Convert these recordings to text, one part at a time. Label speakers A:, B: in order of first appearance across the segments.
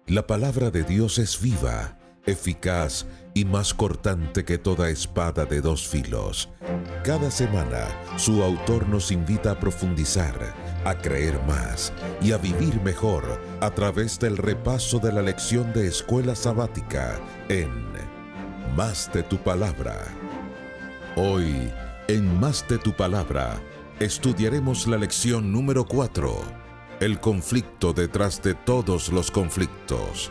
A: La palabra de Dios es viva, eficaz y más cortante que toda espada de dos filos. Cada semana, su autor nos invita a profundizar, a creer más y a vivir mejor a través del repaso de la lección de escuela sabática en Más de tu Palabra. Hoy, en Más de tu Palabra, estudiaremos la lección número 4. El conflicto detrás de todos los conflictos.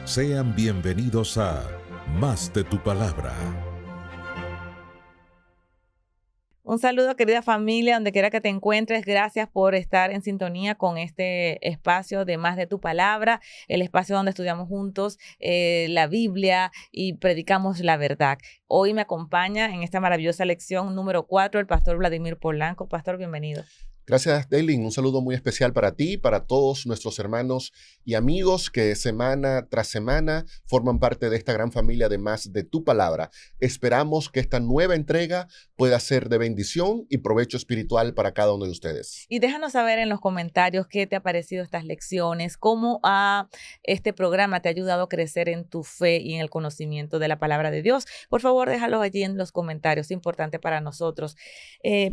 A: Sean bienvenidos a Más de tu Palabra.
B: Un saludo, querida familia, donde quiera que te encuentres. Gracias por estar en sintonía con este espacio de Más de tu Palabra, el espacio donde estudiamos juntos la Biblia y predicamos la verdad. Hoy me acompaña en esta maravillosa lección número 4 el pastor Vladimir Polanco. Pastor, bienvenido.
C: Gracias, Daylin. Un saludo muy especial para ti, para todos nuestros hermanos y amigos que semana tras semana forman parte de esta gran familia de Más de tu Palabra. Esperamos que esta nueva entrega pueda ser de bendición y provecho espiritual para cada uno de ustedes.
B: Y déjanos saber en los comentarios qué te ha parecido estas lecciones, cómo este programa te ha ayudado a crecer en tu fe y en el conocimiento de la palabra de Dios. Por favor, déjalo allí en los comentarios, es importante para nosotros.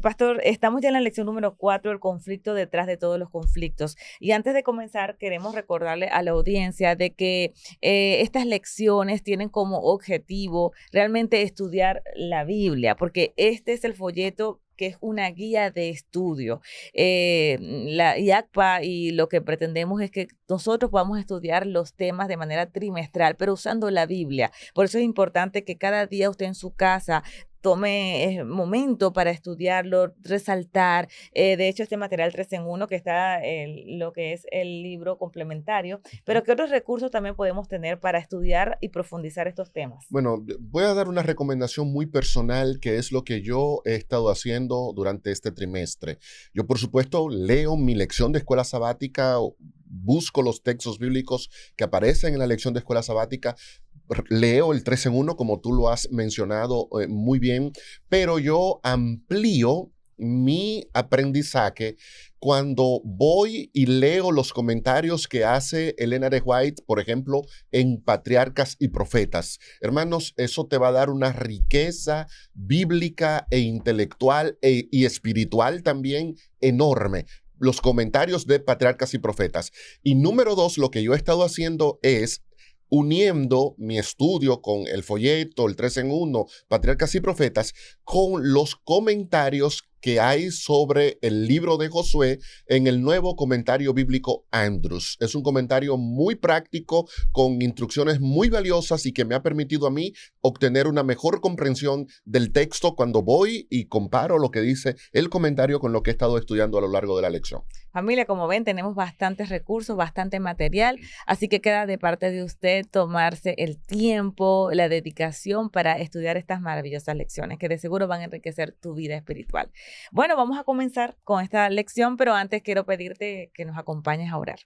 B: Pastor, estamos ya en la lección número 4. El conflicto detrás de todos los conflictos. Y antes de comenzar, queremos recordarle a la audiencia de que estas lecciones tienen como objetivo realmente estudiar la Biblia, porque este es el folleto que es una guía de estudio. La IACPA y lo que pretendemos es que nosotros podamos estudiar los temas de manera trimestral, pero usando la Biblia. Por eso es importante que cada día usted en su casa tome momento para estudiarlo, resaltar. De hecho, este material 3 en 1, que está lo que es el libro complementario, pero ¿qué otros recursos también podemos tener para estudiar y profundizar estos temas?
C: Bueno, voy a dar una recomendación muy personal, que es lo que yo he estado haciendo durante este trimestre. Yo, por supuesto, leo mi lección de escuela sabática, busco los textos bíblicos que aparecen en la lección de escuela sabática, leo el 3 en 1, como tú lo has mencionado muy bien, pero yo amplío mi aprendizaje cuando voy y leo los comentarios que hace Elena de White, por ejemplo, en Patriarcas y Profetas. Hermanos, eso te va a dar una riqueza bíblica e intelectual y espiritual también enorme. Los comentarios de Patriarcas y Profetas. Y número 2, lo que yo he estado haciendo es uniendo mi estudio con el folleto, el 3 en 1, Patriarcas y Profetas, con los comentarios que hay sobre el libro de Josué en el nuevo comentario bíblico Andrews. Es un comentario muy práctico, con instrucciones muy valiosas y que me ha permitido a mí obtener una mejor comprensión del texto cuando voy y comparo lo que dice el comentario con lo que he estado estudiando a lo largo de la lección.
B: Familia, como ven, tenemos bastantes recursos, bastante material, así que queda de parte de usted tomarse el tiempo, la dedicación para estudiar estas maravillosas lecciones que de seguro van a enriquecer tu vida espiritual. Bueno, vamos a comenzar con esta lección, pero antes quiero pedirte que nos acompañes a orar.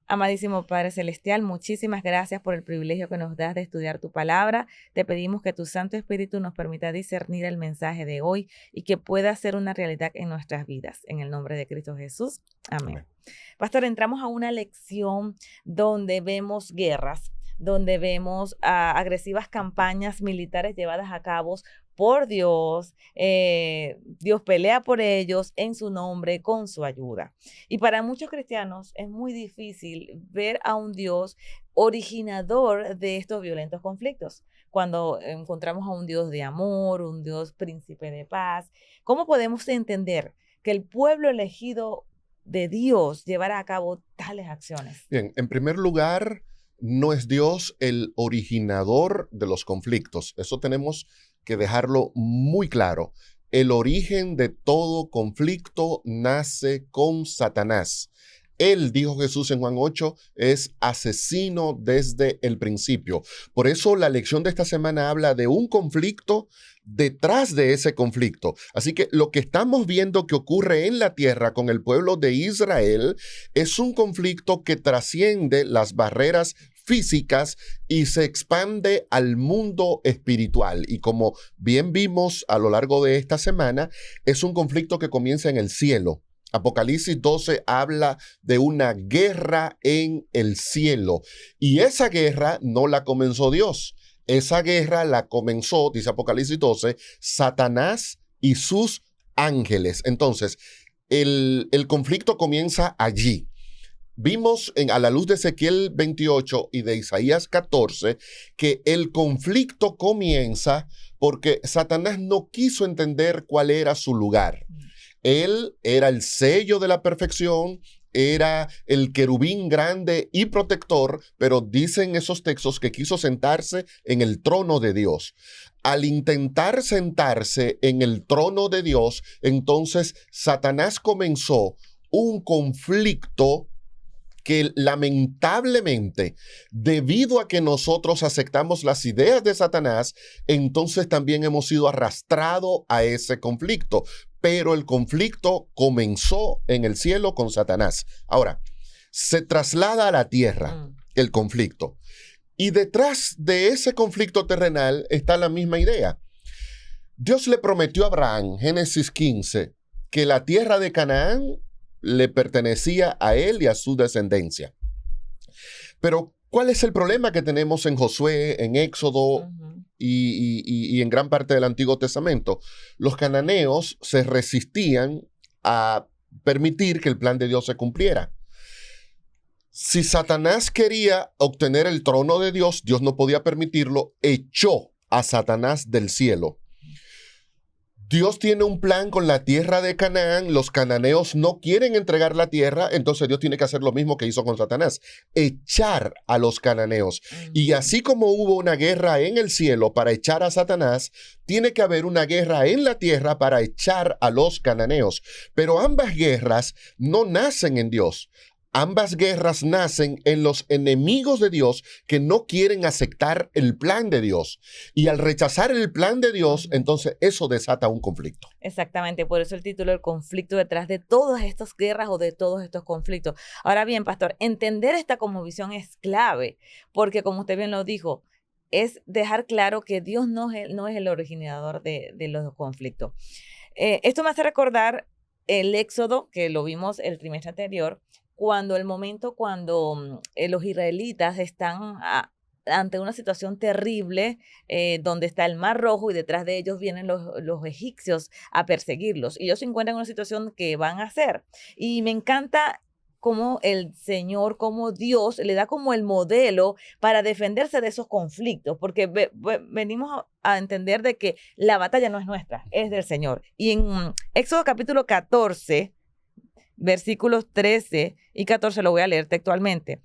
B: Amadísimo Padre Celestial, muchísimas gracias por el privilegio que nos das de estudiar tu palabra. Te pedimos que tu Santo Espíritu nos permita discernir el mensaje de hoy y que pueda ser una realidad en nuestras vidas. En el nombre de Cristo Jesús. Amén. Pastor, entramos a una lección donde vemos guerras, donde vemos agresivas campañas militares llevadas a cabo por Dios. Dios pelea por ellos en su nombre, con su ayuda. Y para muchos cristianos es muy difícil ver a un Dios originador de estos violentos conflictos. Cuando encontramos a un Dios de amor, un Dios príncipe de paz, ¿cómo podemos entender que el pueblo elegido de Dios llevara a cabo tales acciones?
C: Bien, en primer lugar, no es Dios el originador de los conflictos. Eso tenemos que dejarlo muy claro. El origen de todo conflicto nace con Satanás. Él, dijo Jesús en Juan 8, es asesino desde el principio. Por eso la lección de esta semana habla de un conflicto detrás de ese conflicto. Así que lo que estamos viendo que ocurre en la tierra con el pueblo de Israel es un conflicto que trasciende las barreras físicas y se expande al mundo espiritual. Y como bien vimos a lo largo de esta semana, es un conflicto que comienza en el cielo. Apocalipsis 12 habla de una guerra en el cielo. Y esa guerra no la comenzó Dios. Esa guerra la comenzó, dice Apocalipsis 12, Satanás y sus ángeles. Entonces, el conflicto comienza allí. Vimos a la luz de Ezequiel 28 y de Isaías 14 que el conflicto comienza porque Satanás no quiso entender cuál era su lugar. Él era el sello de la perfección, era el querubín grande y protector, pero dicen esos textos que quiso sentarse en el trono de Dios. Al intentar sentarse en el trono de Dios, entonces Satanás comenzó un conflicto que lamentablemente, debido a que nosotros aceptamos las ideas de Satanás, entonces también hemos sido arrastrados a ese conflicto. Pero el conflicto comenzó en el cielo con Satanás. Ahora, se traslada a la tierra el conflicto. Y detrás de ese conflicto terrenal está la misma idea. Dios le prometió a Abraham, Génesis 15, que la tierra de Canaán le pertenecía a él y a su descendencia. Pero, ¿cuál es el problema que tenemos en Josué, en Éxodo y en gran parte del Antiguo Testamento? Los cananeos se resistían a permitir que el plan de Dios se cumpliera. Si Satanás quería obtener el trono de Dios, Dios no podía permitirlo, echó a Satanás del cielo. Dios tiene un plan con la tierra de Canaán, los cananeos no quieren entregar la tierra, entonces Dios tiene que hacer lo mismo que hizo con Satanás, echar a los cananeos. Y así como hubo una guerra en el cielo para echar a Satanás, tiene que haber una guerra en la tierra para echar a los cananeos. Pero ambas guerras no nacen en Dios. Ambas guerras nacen en los enemigos de Dios que no quieren aceptar el plan de Dios. Y al rechazar el plan de Dios, entonces eso desata un conflicto.
B: Exactamente, por eso el título, el conflicto detrás de todas estas guerras o de todos estos conflictos. Ahora bien, pastor, entender esta cosmovisión es clave, porque como usted bien lo dijo, es dejar claro que Dios no es el originador de los conflictos. Esto me hace recordar el Éxodo, que lo vimos el trimestre anterior, cuando los israelitas están ante una situación terrible, donde está el Mar Rojo y detrás de ellos vienen los egipcios a perseguirlos. Y ellos se encuentran en una situación que van a hacer. Y me encanta cómo el Señor, cómo Dios le da como el modelo para defenderse de esos conflictos, porque venimos a entender de que la batalla no es nuestra, es del Señor. Y en Éxodo capítulo 14, versículos 13 y 14, lo voy a leer textualmente.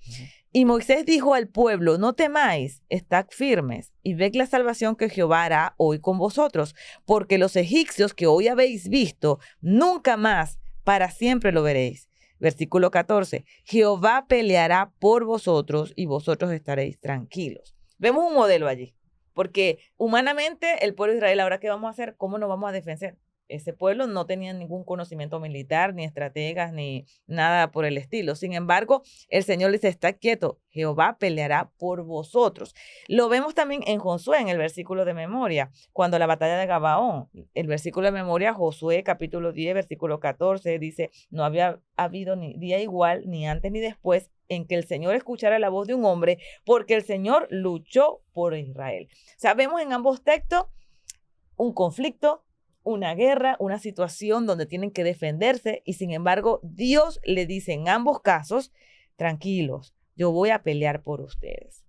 B: Y Moisés dijo al pueblo: no temáis, estad firmes y ved la salvación que Jehová hará hoy con vosotros, porque los egipcios que hoy habéis visto, nunca más para siempre lo veréis. Versículo 14, Jehová peleará por vosotros y vosotros estaréis tranquilos. Vemos un modelo allí, porque humanamente el pueblo de Israel, ¿ahora qué vamos a hacer? ¿Cómo nos vamos a defender? Ese pueblo no tenía ningún conocimiento militar, ni estrategas, ni nada por el estilo. Sin embargo, el Señor les dice: está quieto, Jehová peleará por vosotros. Lo vemos también en Josué, en el versículo de memoria, cuando la batalla de Gabaón. El versículo de memoria, Josué capítulo 10, versículo 14, dice: no había habido ni día igual, ni antes ni después, en que el Señor escuchara la voz de un hombre, porque el Señor luchó por Israel. O sea, vemos en ambos textos un conflicto, una guerra, una situación donde tienen que defenderse, y sin embargo Dios le dice en ambos casos: tranquilos, yo voy a pelear por ustedes.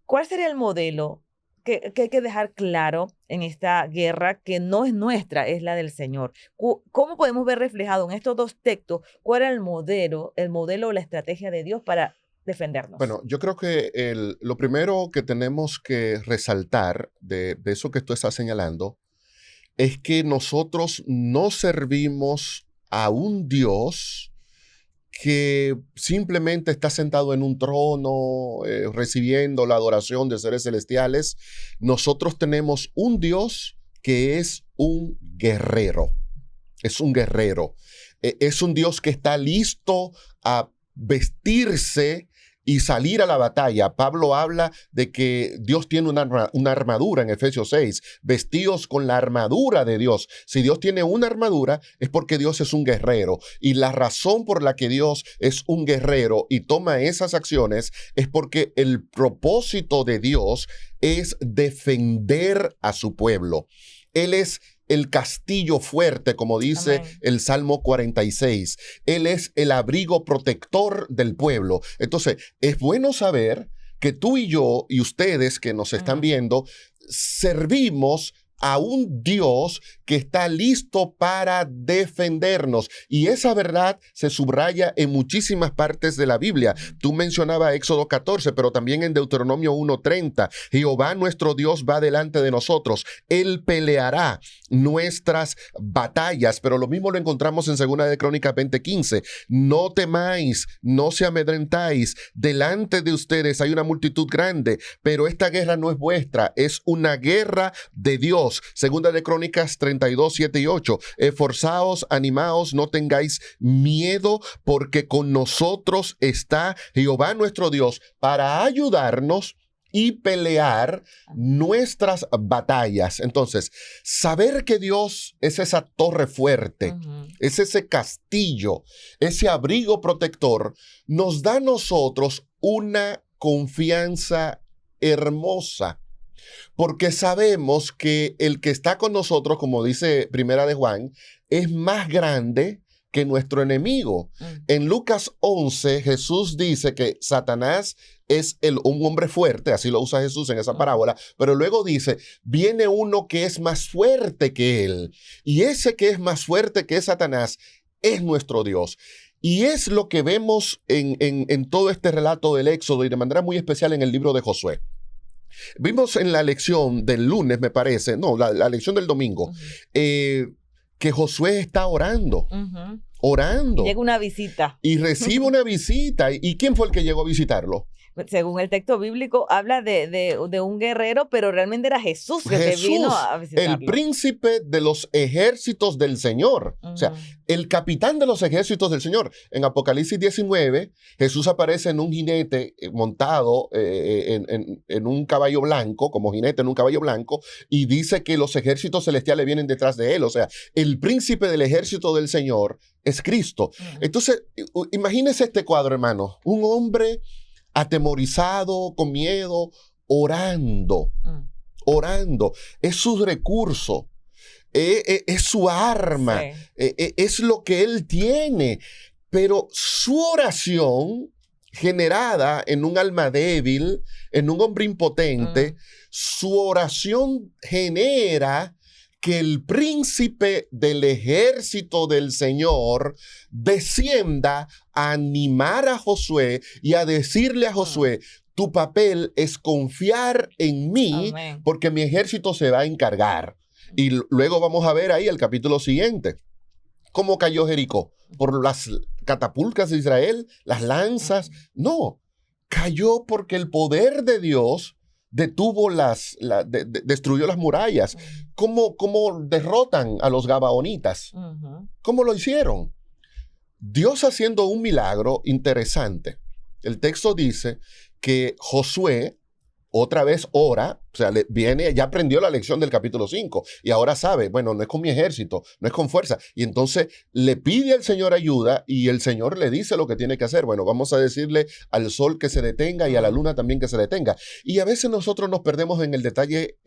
B: ¿Cuál sería el modelo que hay que dejar claro en esta guerra que no es nuestra, es la del Señor? ¿Cómo podemos ver reflejado en estos dos textos cuál es el modelo o la estrategia de Dios para defendernos?
C: Bueno, yo creo que lo primero que tenemos que resaltar de eso que tú estás señalando es que nosotros no servimos a un Dios que simplemente está sentado en un trono recibiendo la adoración de seres celestiales. Nosotros tenemos un Dios que es un guerrero. Es un guerrero. Es un Dios que está listo a vestirse y salir a la batalla. Pablo habla de que Dios tiene una armadura en Efesios 6, vestidos con la armadura de Dios. Si Dios tiene una armadura es porque Dios es un guerrero, y la razón por la que Dios es un guerrero y toma esas acciones es porque el propósito de Dios es defender a su pueblo. Él es el castillo fuerte, como dice
B: Amén.
C: el Salmo 46. Él es el abrigo protector del pueblo. Entonces, es bueno saber que tú y yo, y ustedes que nos están viendo, servimos a un Dios que está listo para defendernos. Y esa verdad se subraya en muchísimas partes de la Biblia. Tú mencionabas Éxodo 14, pero también en Deuteronomio 1:30. Jehová nuestro Dios va delante de nosotros. Él peleará nuestras batallas. Pero lo mismo lo encontramos en 2 de Crónicas 20:15. No temáis, no se amedrentáis. Delante de ustedes hay una multitud grande, pero esta guerra no es vuestra, es una guerra de Dios. 2 de Crónicas 32, 7 y 8. Esforzaos, animaos, no tengáis miedo, porque con nosotros está Jehová nuestro Dios para ayudarnos y pelear nuestras batallas. Entonces, saber que Dios es esa torre fuerte, es ese castillo, ese abrigo protector, nos da a nosotros una confianza hermosa. Porque sabemos que el que está con nosotros, como dice Primera de Juan, es más grande que nuestro enemigo. En Lucas 11, Jesús dice que Satanás es un hombre fuerte, así lo usa Jesús en esa parábola, pero luego dice, viene uno que es más fuerte que él. Y ese que es más fuerte que Satanás es nuestro Dios. Y es lo que vemos en todo este relato del Éxodo, y de manera muy especial en el libro de Josué. Vimos en la lección del lunes, me parece, no, la lección del domingo, que Josué está orando. Orando.
B: Llega una visita.
C: Y recibe una visita. ¿Y quién fue el que llegó a visitarlo?
B: Según el texto bíblico, habla de un guerrero, pero realmente era Jesús que vino a visitarlo.
C: El príncipe de los ejércitos del Señor. O sea, el capitán de los ejércitos del Señor. En Apocalipsis 19, Jesús aparece en un jinete montado en un caballo blanco, como jinete en un caballo blanco, y dice que los ejércitos celestiales vienen detrás de él. O sea, el príncipe del ejército del Señor es Cristo. Entonces, imagínese este cuadro, hermano. Un hombre atemorizado, con miedo, orando. Orando. Es su recurso. Es su arma. Sí. Es lo que él tiene. Pero su oración, generada en un alma débil, en un hombre impotente, su oración genera que el príncipe del ejército del Señor descienda a animar a Josué y a decirle a Josué, tu papel es confiar en mí. Amén. Porque mi ejército se va a encargar. Y luego vamos a ver ahí el capítulo siguiente. ¿Cómo cayó Jericó? ¿Por las catapultas de Israel? ¿Las lanzas? No, cayó porque el poder de Dios detuvo destruyó las murallas. ¿Cómo derrotan a los gabaonitas? ¿Cómo lo hicieron? Dios haciendo un milagro interesante. El texto dice que Josué otra vez ora, o sea, ya aprendió la lección del capítulo 5 y ahora sabe, bueno, no es con mi ejército, no es con fuerza. Y entonces le pide al Señor ayuda y el Señor le dice lo que tiene que hacer. Bueno, vamos a decirle al sol que se detenga y a la luna también que se detenga. Y a veces nosotros nos perdemos en el detalle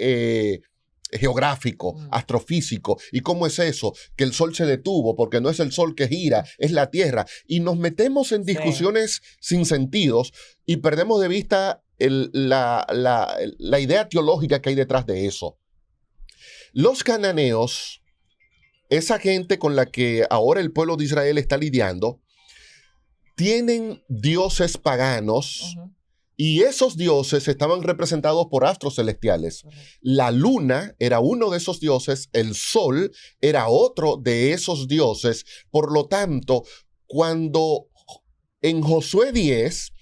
C: geográfico, astrofísico. ¿Y cómo es eso? Que el sol se detuvo porque no es el sol que gira, es la tierra. Y nos metemos en discusiones sin sentidos y perdemos de vista la idea teológica que hay detrás de eso. Los cananeos, esa gente con la que ahora el pueblo de Israel está lidiando, tienen dioses paganos. Y esos dioses estaban representados por astros celestiales. La luna era uno de esos dioses, el sol era otro de esos dioses. Por lo tanto, cuando en Josué 10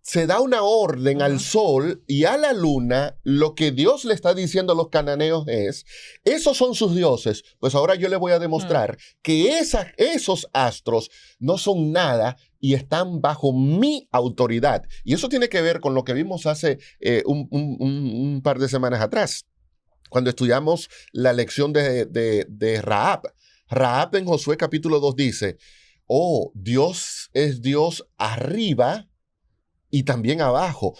C: se da una orden al
B: Ujú.
C: sol y a la luna. Lo que Dios le está diciendo a los cananeos es, esos son sus dioses, pues ahora yo le voy a demostrar que esos astros no son nada y están bajo mi autoridad. Y eso tiene que ver con lo que vimos hace un par de semanas atrás, cuando estudiamos la lección de Rahab. Rahab en Josué capítulo 2 dice, oh, Dios es Dios arriba y también abajo.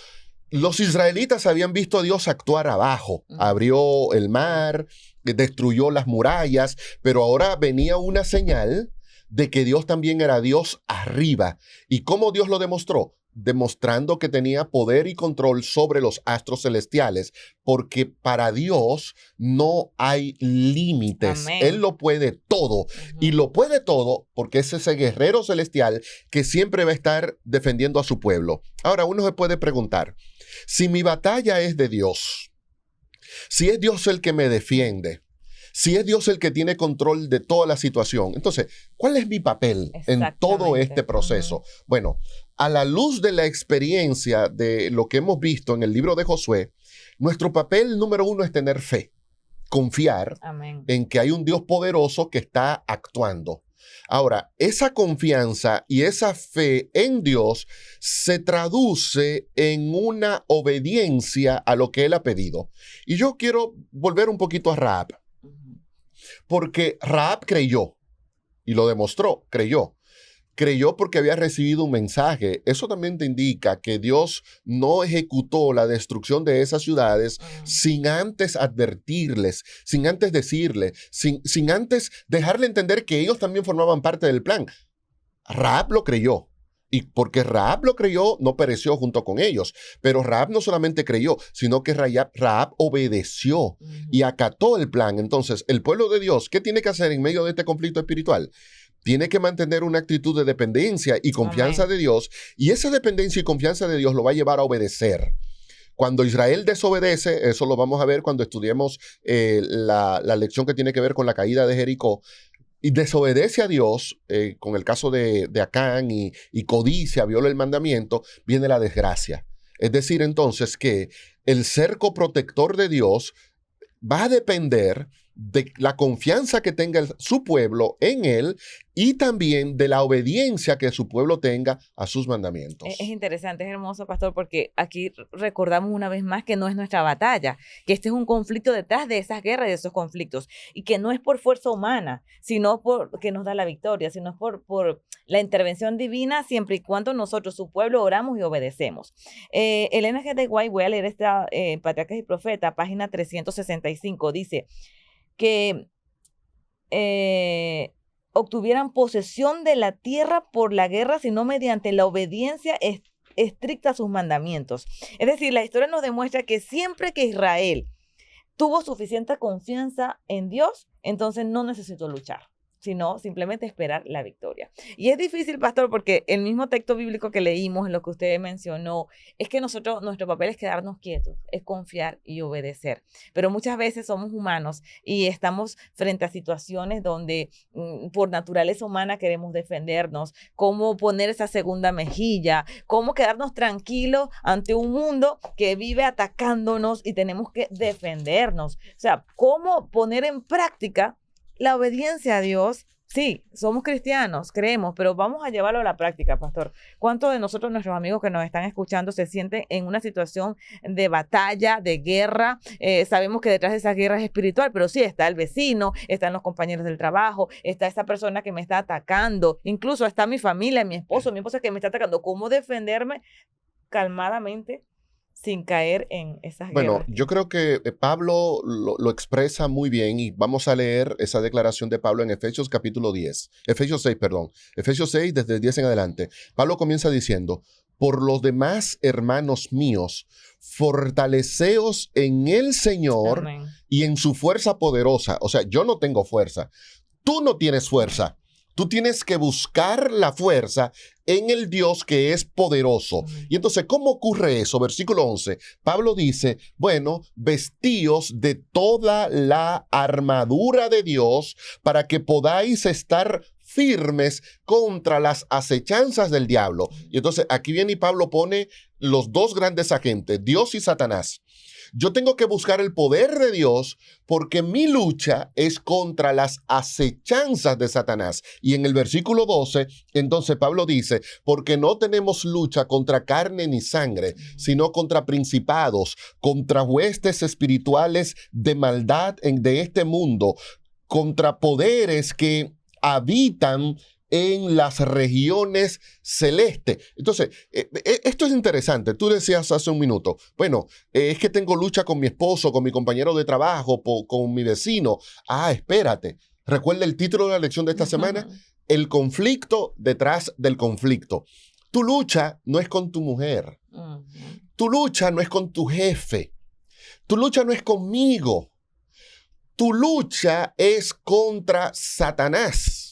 C: Los israelitas habían visto a Dios actuar abajo. Abrió el mar, destruyó las murallas, pero ahora venía una señal de que Dios también era Dios arriba. ¿Y cómo Dios lo demostró? Demostrando que tenía poder y control sobre los astros celestiales, porque para Dios no hay límites.
B: Amén.
C: Él lo puede todo. Y lo puede todo porque es ese guerrero celestial que siempre va a estar defendiendo a su pueblo. Ahora, uno se puede preguntar, si mi batalla es de Dios, si es Dios el que me defiende, si es Dios el que tiene control de toda la situación, entonces, ¿cuál es mi papel en todo este proceso? Bueno, a la luz de la experiencia de lo que hemos visto en el libro de Josué, nuestro papel número uno es tener fe, confiar en que hay un Dios poderoso que está actuando. Ahora, esa confianza y esa fe en Dios se traduce en una obediencia a lo que Él ha pedido. Y yo quiero volver un poquito a Rahab, porque Rahab creyó y lo demostró, creyó. Creyó porque había recibido un mensaje. Eso también te indica que Dios no ejecutó la destrucción de esas ciudades sin antes advertirles, sin antes decirles, sin antes dejarle entender que ellos también formaban parte del plan. Rahab lo creyó. Y porque Rahab lo creyó, no pereció junto con ellos. Pero Rahab no solamente creyó, sino que Rahab obedeció y acató el plan. Entonces, el pueblo de Dios, ¿qué tiene que hacer en medio de este conflicto espiritual? Tiene que mantener una actitud de dependencia y confianza de Dios, y esa dependencia y confianza de Dios lo va a llevar a obedecer. Cuando Israel desobedece, eso lo vamos a ver cuando estudiemos la lección que tiene que ver con la caída de Jericó, y desobedece a Dios, con el caso de Acán y codicia, viola el mandamiento, viene la desgracia. Es decir, entonces, que el cerco protector de Dios va a depender de la confianza que tenga su pueblo en él y también de la obediencia que su pueblo tenga a sus mandamientos.
B: Es interesante, es hermoso, pastor, porque aquí recordamos una vez más que no es nuestra batalla, que este es un conflicto detrás de esas guerras y de esos conflictos, y que no es por fuerza humana, sino por que nos da la victoria, sino por la intervención divina, siempre y cuando nosotros, su pueblo, oramos y obedecemos. Elena G. de White, voy a leer esta Patriarcas y Profetas, página 365, dice que obtuvieran posesión de la tierra por la guerra, sino mediante la obediencia estricta a sus mandamientos. Es decir, la historia nos demuestra que siempre que Israel tuvo suficiente confianza en Dios, entonces no necesitó luchar, sino simplemente esperar la victoria. Y es difícil, pastor, porque el mismo texto bíblico que leímos, en lo que usted mencionó, es que nuestro papel es quedarnos quietos, es confiar y obedecer. Pero muchas veces somos humanos y estamos frente a situaciones donde por naturaleza humana queremos defendernos, cómo poner esa segunda mejilla, cómo quedarnos tranquilos ante un mundo que vive atacándonos y tenemos que defendernos. O sea, cómo poner en práctica la obediencia a Dios. Sí, somos cristianos, creemos, pero vamos a llevarlo a la práctica, pastor. ¿Cuántos de nosotros, nuestros amigos que nos están escuchando, se sienten en una situación de batalla, de guerra? Sabemos que detrás de esa guerra es espiritual, pero sí, está el vecino, están los compañeros del trabajo, está esa persona que me está atacando, incluso está mi familia, mi esposa que me está atacando. ¿Cómo defenderme calmadamente sin caer en esas guerras?
C: Bueno, yo creo que Pablo lo expresa muy bien, y vamos a leer esa declaración de Pablo en Efesios 6, desde el 10 en adelante. Pablo comienza diciendo: por los demás, hermanos míos, fortaleceos en el Señor. Amén. Y en su fuerza poderosa. O sea, yo no tengo fuerza. Tú no tienes fuerza. Tú tienes que buscar la fuerza en el Dios que es poderoso. Y entonces, ¿cómo ocurre eso? Versículo 11. Pablo dice, bueno, vestíos de toda la armadura de Dios para que podáis estar firmes contra las acechanzas del diablo. Y entonces aquí viene y Pablo pone los dos grandes agentes, Dios y Satanás. Yo tengo que buscar el poder de Dios porque mi lucha es contra las acechanzas de Satanás. Y en el versículo 12, entonces Pablo dice, porque no tenemos lucha contra carne ni sangre, sino contra principados, contra huestes espirituales de maldad de este mundo, contra poderes que habitan en las regiones celestes. Entonces, esto es interesante. Tú decías hace un minuto, bueno, es que tengo lucha con mi esposo, con mi compañero de trabajo, con mi vecino. Ah, espérate. ¿Recuerda el título de la lección de esta semana? El conflicto detrás del conflicto. Tu lucha no es con tu mujer. Tu lucha no es con tu jefe. Tu lucha no es conmigo. Tu lucha es contra Satanás.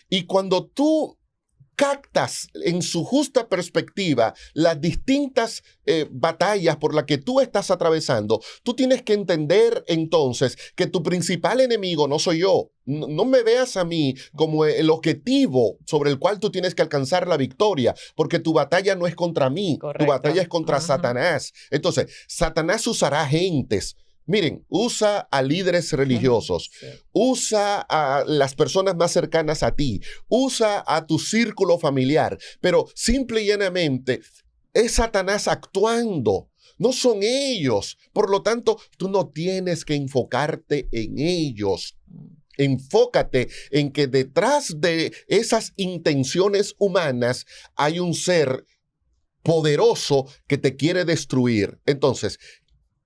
C: Y cuando tú captas en su justa perspectiva las distintas batallas por las que tú estás atravesando, tú tienes que entender entonces que tu principal enemigo no soy yo. No me veas a mí como el objetivo sobre el cual tú tienes que alcanzar la victoria, porque tu batalla no es contra mí, tu batalla es contra Satanás. Entonces, Satanás usará gentes. Miren, usa a líderes religiosos, usa a las personas más cercanas a ti, usa a tu círculo familiar, pero simple y llanamente es Satanás actuando, no son ellos. Por lo tanto, tú no tienes que enfocarte en ellos. Enfócate en que detrás de esas intenciones humanas hay un ser poderoso que te quiere destruir. Entonces,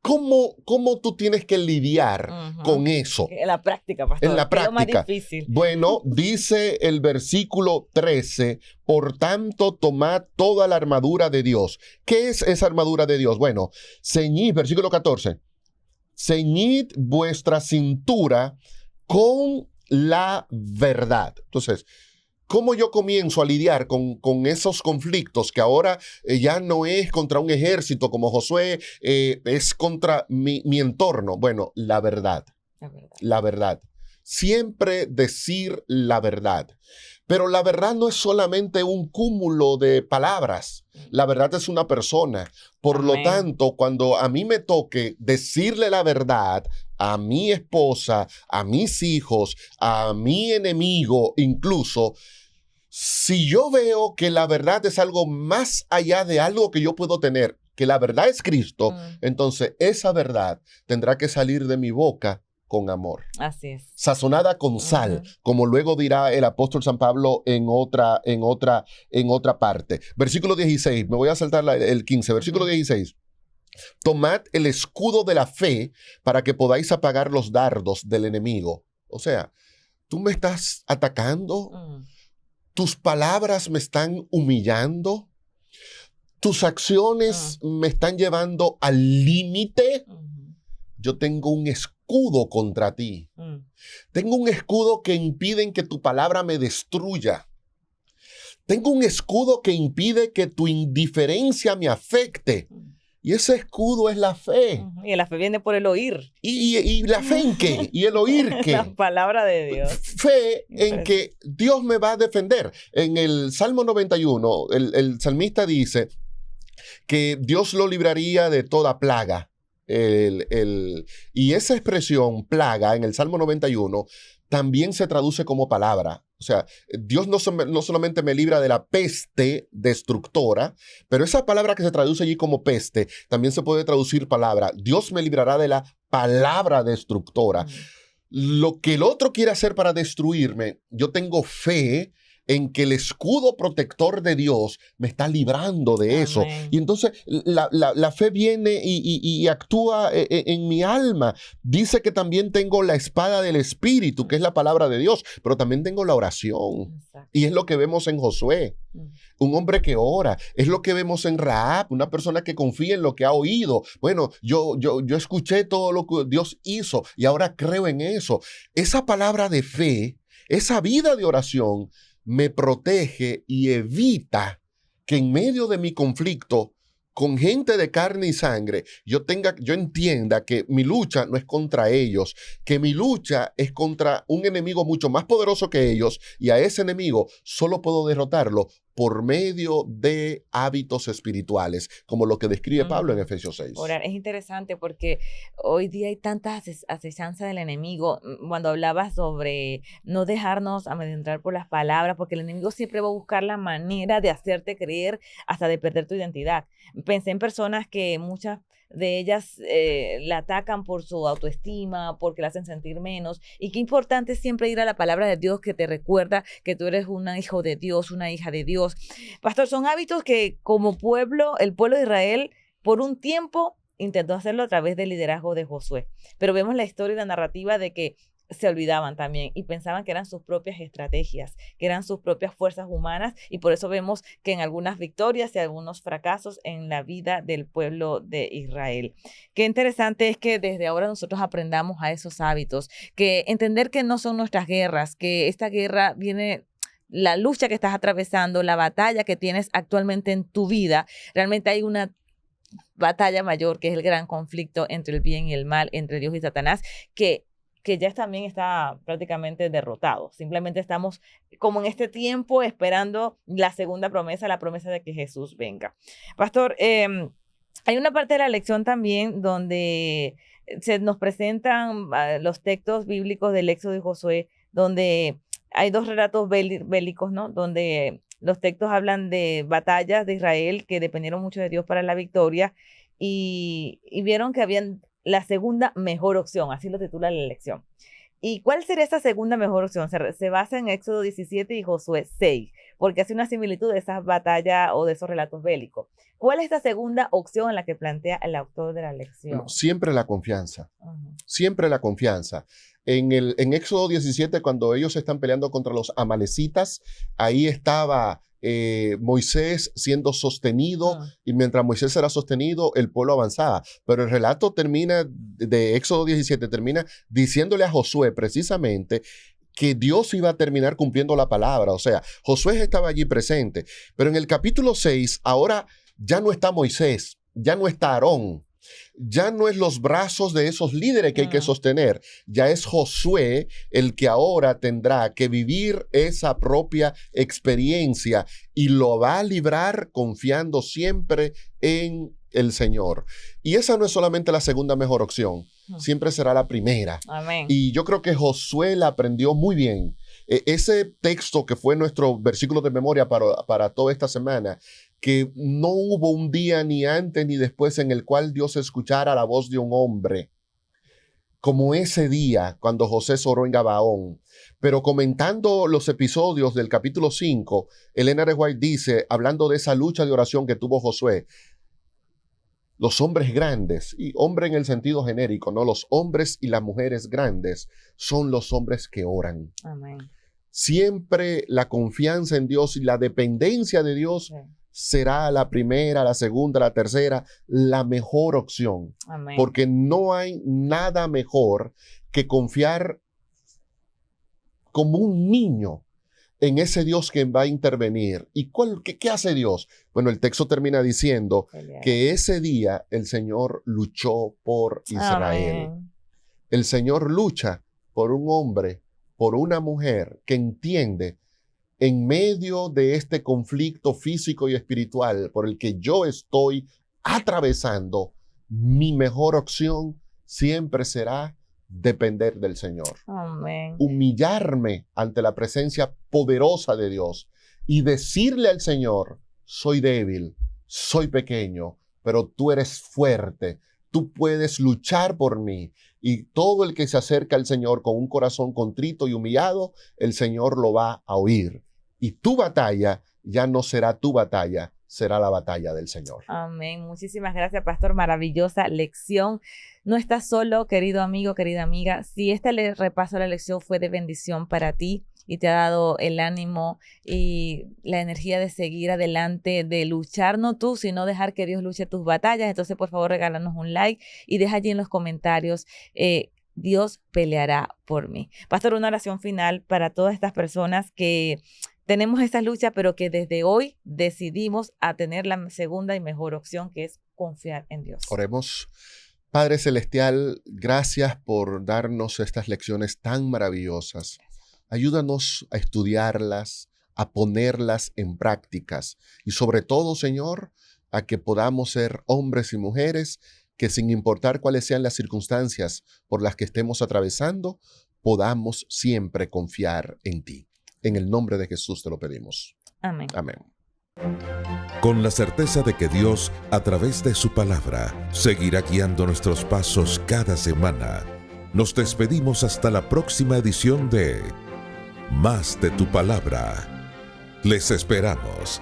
C: ¿cómo tú tienes que lidiar con eso?
B: En la práctica, pastor.
C: En la práctica.
B: Es lo más difícil.
C: Bueno, dice el versículo 13, por tanto, tomad toda la armadura de Dios. ¿Qué es esa armadura de Dios? Bueno, ceñid, versículo 14, ceñid vuestra cintura con la verdad. Entonces, ¿cómo yo comienzo a lidiar con esos conflictos que ahora ya no es contra un ejército como Josué, es contra mi entorno? Bueno, la verdad. La verdad. Siempre decir la verdad. Pero la verdad no es solamente un cúmulo de palabras. La verdad es una persona. Por lo tanto, cuando a mí me toque decirle la verdad a mi esposa, a mis hijos, a mi enemigo incluso, si yo veo que la verdad es algo más allá de algo que yo puedo tener, que la verdad es Cristo, entonces esa verdad tendrá que salir de mi boca con amor.
B: Así es.
C: Sazonada con sal, como luego dirá el apóstol San Pablo en otra parte. Versículo 16, me voy a saltar el 15, versículo 16. Tomad el escudo de la fe para que podáis apagar los dardos del enemigo. O sea, tú me estás atacando. Tus palabras me están humillando. Tus acciones me están llevando al límite. Yo tengo un escudo contra ti. Tengo un escudo que impide que tu palabra me destruya. Tengo un escudo que impide que tu indiferencia me afecte. Y ese escudo es la fe.
B: Y la fe viene por el oír.
C: ¿Y la fe en qué? ¿Y el oír qué?
B: La palabra de Dios.
C: Fe en que Dios me va a defender. En el Salmo 91, el salmista dice que Dios lo libraría de toda plaga. Y esa expresión, plaga, en el Salmo 91, también se traduce como palabra. O sea, Dios no solamente me libra de la peste destructora, pero esa palabra que se traduce allí como peste, también se puede traducir palabra. Dios me librará de la palabra destructora. Lo que el otro quiere hacer para destruirme, yo tengo fe en que el escudo protector de Dios me está librando de eso. Y entonces la fe viene y actúa en mi alma. Dice que también tengo la espada del Espíritu, que es la palabra de Dios, pero también tengo la oración. Exacto. Y es lo que vemos en Josué, un hombre que ora. Es lo que vemos en Rahab, una persona que confía en lo que ha oído. Bueno, yo escuché todo lo que Dios hizo y ahora creo en eso. Esa palabra de fe, esa vida de oración, me protege y evita que en medio de mi conflicto con gente de carne y sangre, yo entienda que mi lucha no es contra ellos, que mi lucha es contra un enemigo mucho más poderoso que ellos, y a ese enemigo solo puedo derrotarlo por medio de hábitos espirituales, como lo que describe Pablo en Efesios 6.
B: Orar es interesante porque hoy día hay tantas acechanzas del enemigo. Cuando hablabas sobre no dejarnos amedrentar por las palabras, porque el enemigo siempre va a buscar la manera de hacerte creer hasta de perder tu identidad. Pensé en personas que muchas de ellas la atacan por su autoestima, porque la hacen sentir menos, y qué importante es siempre ir a la palabra de Dios que te recuerda que tú eres un hijo de Dios, una hija de Dios. Pastor, son hábitos que como pueblo, el pueblo de Israel, por un tiempo intentó hacerlo a través del liderazgo de Josué, pero vemos la historia y la narrativa de que se olvidaban también y pensaban que eran sus propias estrategias, que eran sus propias fuerzas humanas, y por eso vemos que en algunas victorias y algunos fracasos en la vida del pueblo de Israel. Qué interesante es que desde ahora nosotros aprendamos a esos hábitos, que entender que no son nuestras guerras, que esta guerra viene, la lucha que estás atravesando, la batalla que tienes actualmente en tu vida, realmente hay una batalla mayor, que es el gran conflicto entre el bien y el mal, entre Dios y Satanás, que ya también está prácticamente derrotado. Simplemente estamos como en este tiempo esperando la segunda promesa, la promesa de que Jesús venga. Pastor, hay una parte de la lección también donde se nos presentan los textos bíblicos del Éxodo y Josué, donde hay dos relatos bélicos, ¿no? Donde los textos hablan de batallas de Israel que dependieron mucho de Dios para la victoria, y vieron que habían la segunda mejor opción, así lo titula la lección. ¿Y cuál sería esa segunda mejor opción? Se basa en Éxodo 17 y Josué 6, porque hace una similitud de esas batallas o de esos relatos bélicos. ¿Cuál es esta segunda opción en la que plantea el autor de la lección?
C: Bueno, siempre la confianza. Siempre la confianza. En Éxodo 17, cuando ellos están peleando contra los amalecitas, ahí estaba Moisés siendo sostenido, y mientras Moisés era sostenido, el pueblo avanzaba. Pero el relato de Éxodo 17 termina diciéndole a Josué precisamente que Dios iba a terminar cumpliendo la palabra. O sea, Josué estaba allí presente. Pero en el capítulo 6, ahora ya no está Moisés, ya no está Aarón, ya no es los brazos de esos líderes que hay que sostener, ya es Josué el que ahora tendrá que vivir esa propia experiencia, y lo va a librar confiando siempre en el Señor. Y esa no es solamente la segunda mejor opción, siempre será la primera.
B: Amén.
C: Y yo creo que Josué la aprendió muy bien. Ese texto que fue nuestro versículo de memoria para toda esta semana, que no hubo un día ni antes ni después en el cual Dios escuchara la voz de un hombre, como ese día cuando José oró en Gabaón. Pero comentando los episodios del capítulo 5, Elena de White dice, hablando de esa lucha de oración que tuvo Josué, los hombres grandes, y hombre en el sentido genérico, ¿no? Los hombres y las mujeres grandes son los hombres que oran.
B: Amén.
C: Siempre la confianza en Dios y la dependencia de Dios será la primera, la segunda, la tercera, la mejor opción.
B: Amén.
C: Porque no hay nada mejor que confiar como un niño en ese Dios que va a intervenir. ¿Y qué hace Dios? Bueno, el texto termina diciendo que ese día el Señor luchó por Israel.
B: Amén.
C: El Señor lucha por un hombre, por una mujer que entiende, en medio de este conflicto físico y espiritual por el que yo estoy atravesando, mi mejor opción siempre será depender del Señor.
B: Amén.
C: Humillarme ante la presencia poderosa de Dios y decirle al Señor, soy débil, soy pequeño, pero tú eres fuerte, tú puedes luchar por mí. Y todo el que se acerca al Señor con un corazón contrito y humillado, el Señor lo va a oír. Y tu batalla ya no será tu batalla, será la batalla del Señor.
B: Amén. Muchísimas gracias, pastor. Maravillosa lección. No estás solo, querido amigo, querida amiga. Si este repaso de la lección fue de bendición para ti y te ha dado el ánimo y la energía de seguir adelante, de luchar no tú, sino dejar que Dios luche tus batallas, entonces por favor regálanos un like y deja allí en los comentarios, Dios peleará por mí. Pastor, una oración final para todas estas personas que tenemos esa lucha, pero que desde hoy decidimos a tener la segunda y mejor opción, que es confiar en Dios.
C: Oremos. Padre Celestial, gracias por darnos estas lecciones tan maravillosas. Ayúdanos a estudiarlas, a ponerlas en prácticas y sobre todo, Señor, a que podamos ser hombres y mujeres que sin importar cuáles sean las circunstancias por las que estemos atravesando, podamos siempre confiar en ti. En el nombre de Jesús te lo pedimos.
B: Amén.
C: Amén.
A: Con la certeza de que Dios, a través de su palabra, seguirá guiando nuestros pasos cada semana, nos despedimos hasta la próxima edición de Más de tu Palabra. Les esperamos.